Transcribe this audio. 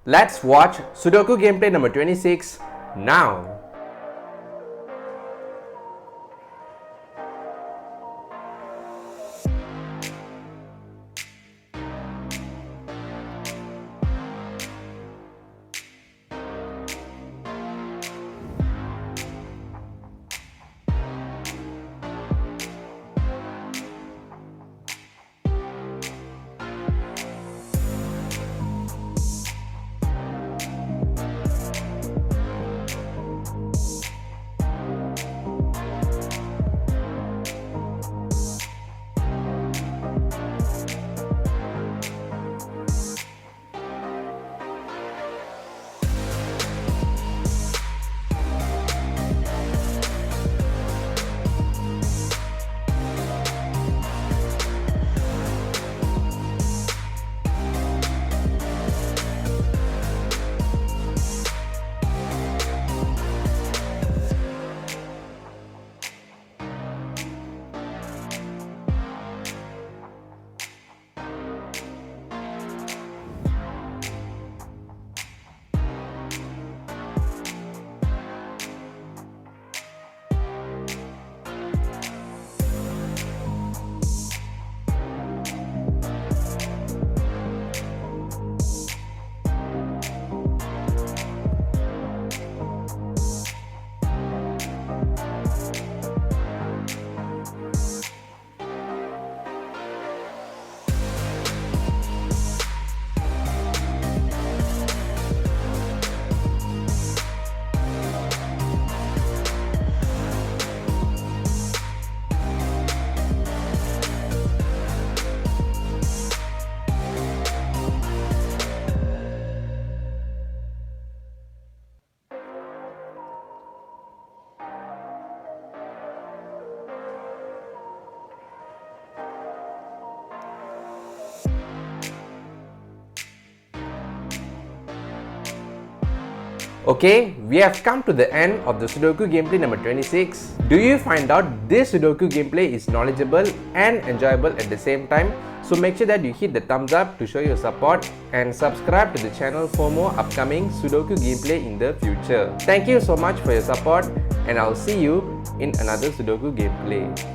Let's watch Sudoku gameplay number 26 now. Okay, we have come to the end of the Sudoku gameplay number 26. Do you find out this Sudoku gameplay is knowledgeable and enjoyable at the same time? So make sure that you hit the thumbs up to show your support and subscribe to the channel for more upcoming Sudoku gameplay in the future. Thank you so much for your support and I'll see you in another Sudoku gameplay.